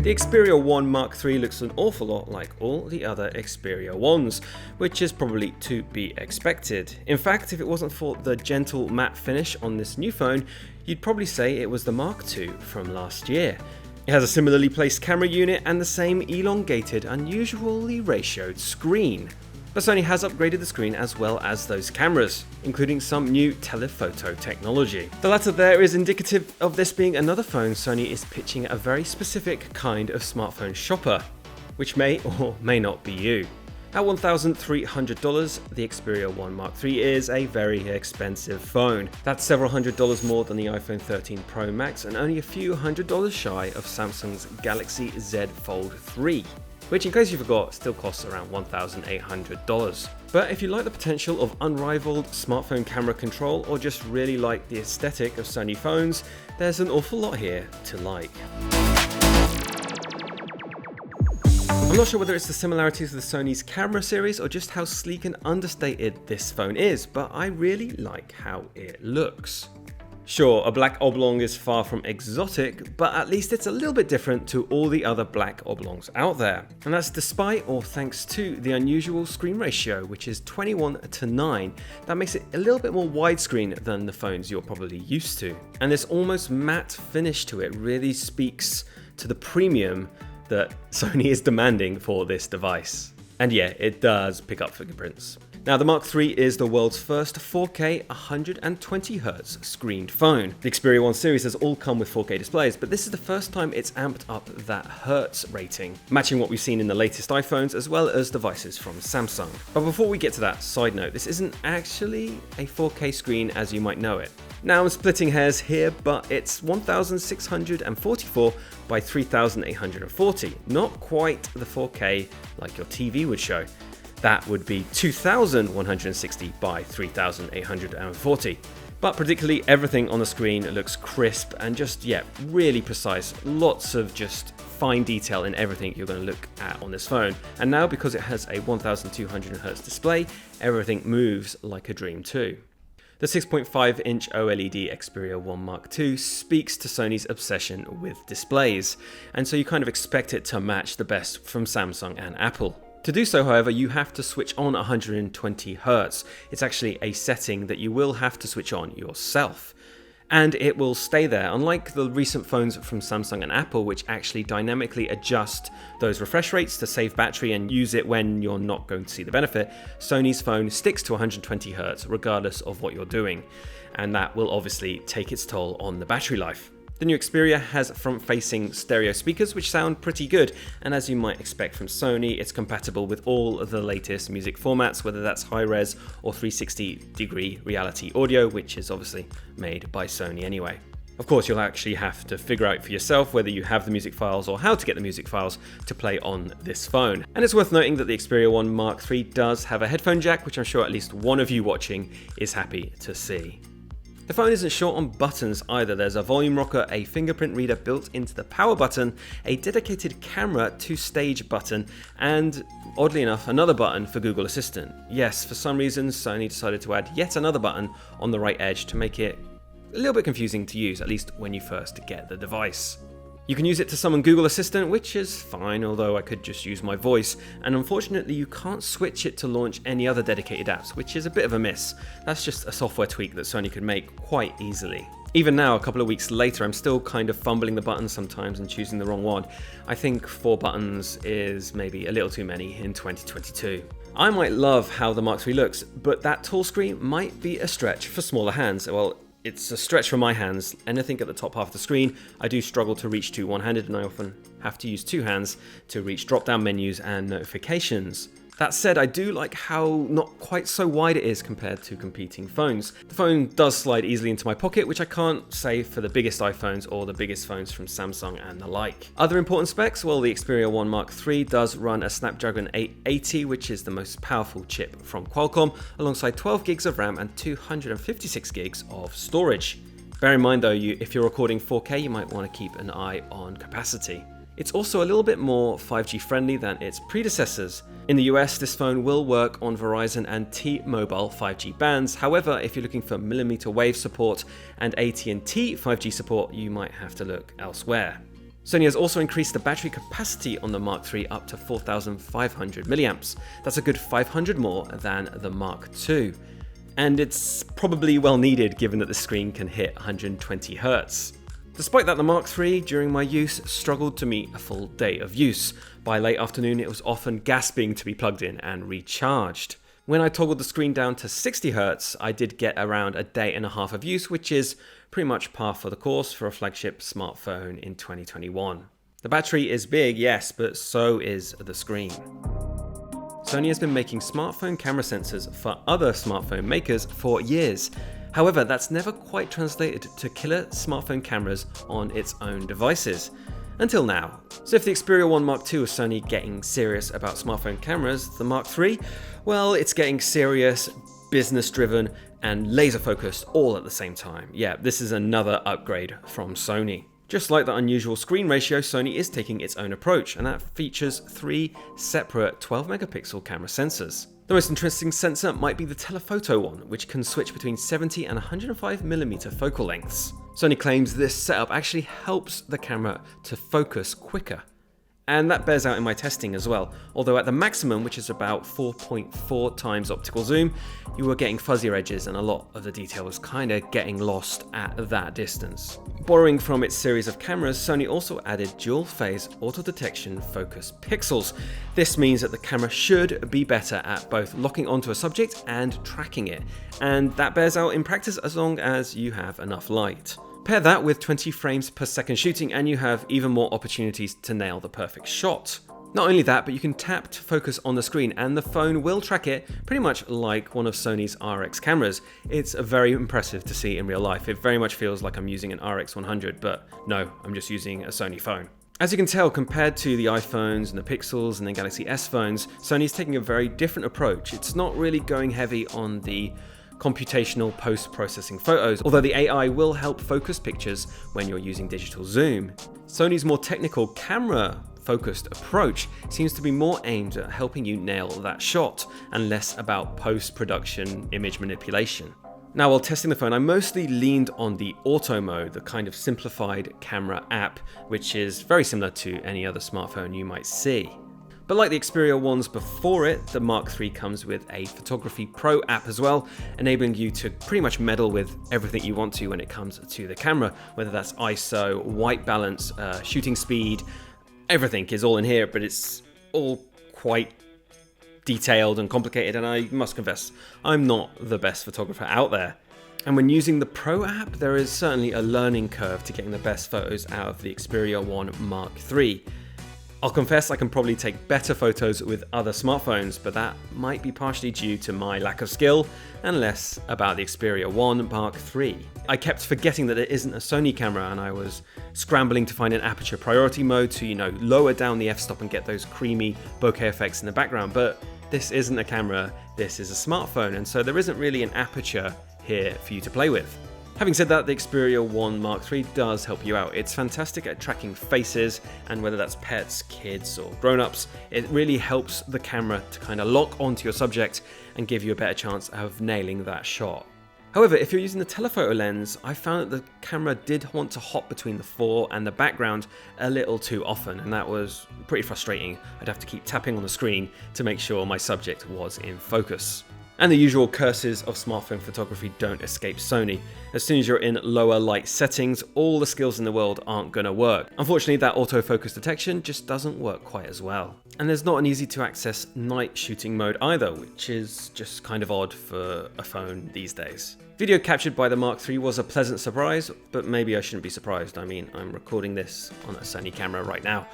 The Xperia 1 Mark III looks an awful lot like all the other Xperia 1s, which is probably to be expected. In fact, if it wasn't for the gentle matte finish on this new phone, you'd probably say it was the Mark II from last year. It has a similarly placed camera unit and the same elongated, unusually ratioed screen. But Sony has upgraded the screen as well as those cameras, including some new telephoto technology. The latter there is indicative of this being another phone Sony is pitching at a very specific kind of smartphone shopper, which may or may not be you. At $1,300, the Xperia 1 Mark III is a very expensive phone. That's several $100s more than the iPhone 13 Pro Max and only a few $100s shy of Samsung's Galaxy Z Fold 3. Which, in case you forgot, still costs around $1,800. But if you like the potential of unrivaled smartphone camera control or just really like the aesthetic of Sony phones, there's an awful lot here to like. I'm not sure whether it's the similarities with Sony's camera series or just how sleek and understated this phone is, but I really like how it looks. Sure, a black oblong is far from exotic, but at least it's a little bit different to all the other black oblongs out there. And that's despite or thanks to the unusual screen ratio, which is 21:9. That makes it a little bit more widescreen than the phones you're probably used to. And this almost matte finish to it really speaks to the premium that Sony is demanding for this device. And yeah, it does pick up fingerprints. Now, the Mark III is the world's first 4K 120Hz screened phone. The Xperia 1 series has all come with 4K displays, but this is the first time it's amped up that Hertz rating, matching what we've seen in the latest iPhones as well as devices from Samsung. But before we get to that, side note, this isn't actually a 4K screen as you might know it. Now, I'm splitting hairs here, but it's 1644 by 3840, not quite the 4K like your TV would show. That would be 2160 by 3840. But particularly everything on the screen looks crisp and just, really precise. Lots of just fine detail in everything you're going to look at on this phone. And now, because it has a 1200Hz display, everything moves like a dream too. The 6.5-inch OLED Xperia 1 Mark II speaks to Sony's obsession with displays, and so you kind of expect it to match the best from Samsung and Apple. To do so, however, you have to switch on 120Hz. It's actually a setting that you will have to switch on yourself. And it will stay there, unlike the recent phones from Samsung and Apple, which actually dynamically adjust those refresh rates to save battery and use it when you're not going to see the benefit. Sony's phone sticks to 120Hz regardless of what you're doing, and that will obviously take its toll on the battery life. The new Xperia has front-facing stereo speakers which sound pretty good, and as you might expect from Sony, it's compatible with all of the latest music formats, whether that's high-res or 360-degree reality audio, which is obviously made by Sony anyway. Of course, you'll actually have to figure out for yourself whether you have the music files or how to get the music files to play on this phone. And it's worth noting that the Xperia 1 Mark III does have a headphone jack, which I'm sure at least one of you watching is happy to see. The phone isn't short on buttons either. There's a volume rocker, a fingerprint reader built into the power button, a dedicated camera to stage button, and oddly enough, another button for Google Assistant. Yes, for some reason, Sony decided to add yet another button on the right edge to make it a little bit confusing to use, at least when you first get the device. You can use it to summon Google Assistant, which is fine, although I could just use my voice, and unfortunately you can't switch it to launch any other dedicated apps, which is a bit of a miss. That's just a software tweak that Sony could make quite easily. Even now, a couple of weeks later, I'm still kind of fumbling the buttons sometimes and choosing the wrong one. I think 4 buttons is maybe a little too many in 2022. I might love how the Mark III looks, but that tall screen might be a stretch for smaller hands. Well, it's a stretch for my hands. Anything at the top half of the screen, I do struggle to reach to one-handed, and I often have to use 2 hands to reach drop-down menus and notifications. That said, I do like how not quite so wide it is compared to competing phones. The phone does slide easily into my pocket, which I can't say for the biggest iPhones or the biggest phones from Samsung and the like. Other important specs, well, the Xperia 1 Mark III does run a Snapdragon 880, which is the most powerful chip from Qualcomm, alongside 12 gigs of RAM and 256 gigs of storage. Bear in mind though, if you're recording 4K, you might want to keep an eye on capacity. It's also a little bit more 5G friendly than its predecessors. In the US, this phone will work on Verizon and T-Mobile 5G bands. However, if you're looking for millimeter wave support and AT&T 5G support, you might have to look elsewhere. Sony has also increased the battery capacity on the Mark III up to 4,500 milliamps. That's a good 500 more than the Mark II. And it's probably well needed given that the screen can hit 120 Hz. Despite that, the Mark III, during my use, struggled to meet a full day of use. By late afternoon, it was often gasping to be plugged in and recharged. When I toggled the screen down to 60 Hz, I did get around a day and a half of use, which is pretty much par for the course for a flagship smartphone in 2021. The battery is big, yes, but so is the screen. Sony has been making smartphone camera sensors for other smartphone makers for years. However, that's never quite translated to killer smartphone cameras on its own devices. Until now. So if the Xperia 1 Mark II is Sony getting serious about smartphone cameras, the Mark III, well, it's getting serious, business-driven, and laser-focused all at the same time. Yeah, this is another upgrade from Sony. Just like the unusual screen ratio, Sony is taking its own approach, and that features 3 separate 12-megapixel camera sensors. The most interesting sensor might be the telephoto one, which can switch between 70 and 105mm focal lengths. Sony claims this setup actually helps the camera to focus quicker. And that bears out in my testing as well, although at the maximum, which is about 4.4 times optical zoom, you were getting fuzzier edges and a lot of the detail was kind of getting lost at that distance. Borrowing from its series of cameras, Sony also added dual phase auto detection focus pixels. This means that the camera should be better at both locking onto a subject and tracking it, and that bears out in practice as long as you have enough light. Pair that with 20 frames per second shooting and you have even more opportunities to nail the perfect shot. Not only that, but you can tap to focus on the screen and the phone will track it pretty much like one of Sony's RX cameras. It's very impressive to see in real life. It very much feels like I'm using an RX 100, but no, I'm just using a Sony phone. As you can tell, compared to the iPhones and the Pixels and the Galaxy S phones, Sony's taking a very different approach. It's not really going heavy on the computational post-processing photos, although the AI will help focus pictures when you're using digital zoom. Sony's more technical camera-focused approach seems to be more aimed at helping you nail that shot and less about post-production image manipulation. Now, while testing the phone, I mostly leaned on the auto mode, the kind of simplified camera app, which is very similar to any other smartphone you might see. But like the Xperia ones before it, the Mark III comes with a Photography Pro app as well, enabling you to pretty much meddle with everything you want to when it comes to the camera, whether that's ISO, white balance, shooting speed, everything is all in here, but it's all quite detailed and complicated, and I must confess, I'm not the best photographer out there. And when using the Pro app, there is certainly a learning curve to getting the best photos out of the Xperia 1 Mark III. I'll confess I can probably take better photos with other smartphones, but that might be partially due to my lack of skill and less about the Xperia 1 Mark III. I kept forgetting that it isn't a Sony camera and I was scrambling to find an aperture priority mode to, lower down the f-stop and get those creamy bokeh effects in the background, but this isn't a camera, this is a smartphone, and so there isn't really an aperture here for you to play with. Having said that, the Xperia 1 Mark III does help you out. It's fantastic at tracking faces, and whether that's pets, kids, or grown-ups, it really helps the camera to kind of lock onto your subject and give you a better chance of nailing that shot. However, if you're using the telephoto lens, I found that the camera did want to hop between the fore and the background a little too often, and that was pretty frustrating. I'd have to keep tapping on the screen to make sure my subject was in focus. And the usual curses of smartphone photography don't escape Sony. As soon as you're in lower light settings, all the skills in the world aren't gonna work. Unfortunately, that autofocus detection just doesn't work quite as well. And there's not an easy to access night shooting mode either, which is just kind of odd for a phone these days. Video captured by the Mark III was a pleasant surprise, but maybe I shouldn't be surprised. I mean, I'm recording this on a Sony camera right now.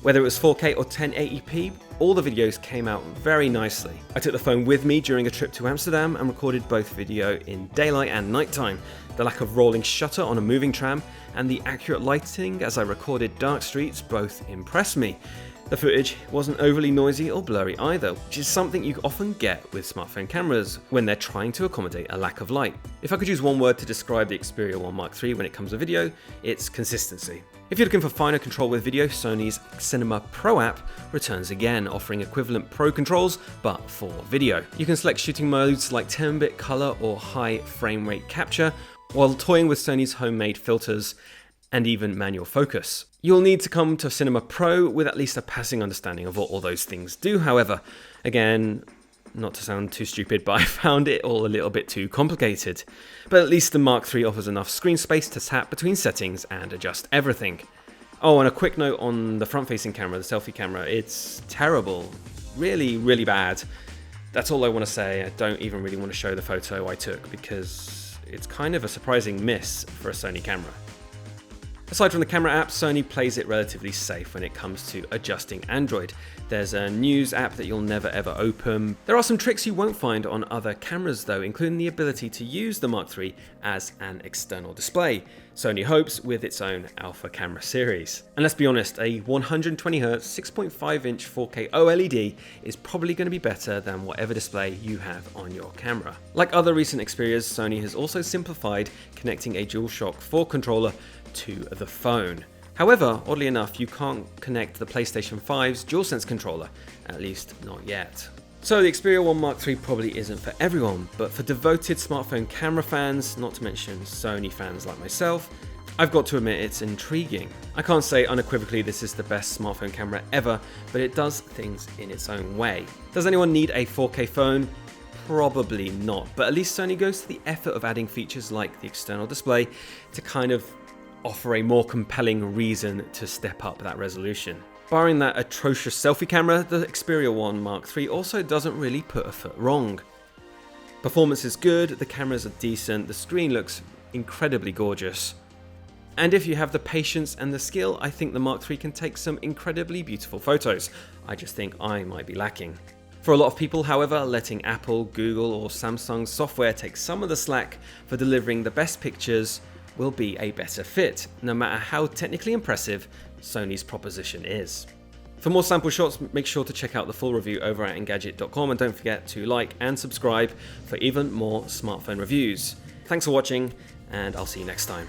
Whether it was 4K or 1080p, all the videos came out very nicely. I took the phone with me during a trip to Amsterdam and recorded both video in daylight and nighttime. The lack of rolling shutter on a moving tram and the accurate lighting as I recorded dark streets both impressed me. The footage wasn't overly noisy or blurry either, which is something you often get with smartphone cameras when they're trying to accommodate a lack of light. If I could use one word to describe the Xperia 1 Mark III when it comes to video, it's consistency. If you're looking for finer control with video, Sony's Cinema Pro app returns again, offering equivalent pro controls, but for video. You can select shooting modes like 10-bit color or high frame rate capture, while toying with Sony's homemade filters and even manual focus. You'll need to come to Cinema Pro with at least a passing understanding of what all those things do, however. Again, not to sound too stupid, but I found it all a little bit too complicated. But at least the Mark III offers enough screen space to tap between settings and adjust everything. Oh, and a quick note on the front-facing camera, the selfie camera. It's terrible. Really, really bad. That's all I want to say. I don't even really want to show the photo I took because it's kind of a surprising miss for a Sony camera. Aside from the camera app, Sony plays it relatively safe when it comes to adjusting Android. There's a news app that you'll never ever open. There are some tricks you won't find on other cameras though, including the ability to use the Mark III as an external display. Sony hopes with its own alpha camera series. And let's be honest, a 120Hz 6.5-inch 4K OLED is probably going to be better than whatever display you have on your camera. Like other recent Xperias, Sony has also simplified connecting a DualShock 4 controller to the phone. However, oddly enough, you can't connect the PlayStation 5's DualSense controller, at least not yet. So the Xperia 1 Mark III probably isn't for everyone, but for devoted smartphone camera fans, not to mention Sony fans like myself, I've got to admit it's intriguing. I can't say unequivocally this is the best smartphone camera ever, but it does things in its own way. Does anyone need a 4K phone? Probably not, but at least Sony goes to the effort of adding features like the external display to kind of offer a more compelling reason to step up that resolution. Barring that atrocious selfie camera, the Xperia 1 Mark III also doesn't really put a foot wrong. Performance is good, the cameras are decent, the screen looks incredibly gorgeous. And if you have the patience and the skill, I think the Mark III can take some incredibly beautiful photos. I just think I might be lacking. For a lot of people, however, letting Apple, Google or Samsung software take some of the slack for delivering the best pictures will be a better fit, no matter how technically impressive Sony's proposition is. For more sample shots, make sure to check out the full review over at unrivaled.com and don't forget to like and subscribe for even more smartphone reviews. Thanks for watching, and I'll see you next time.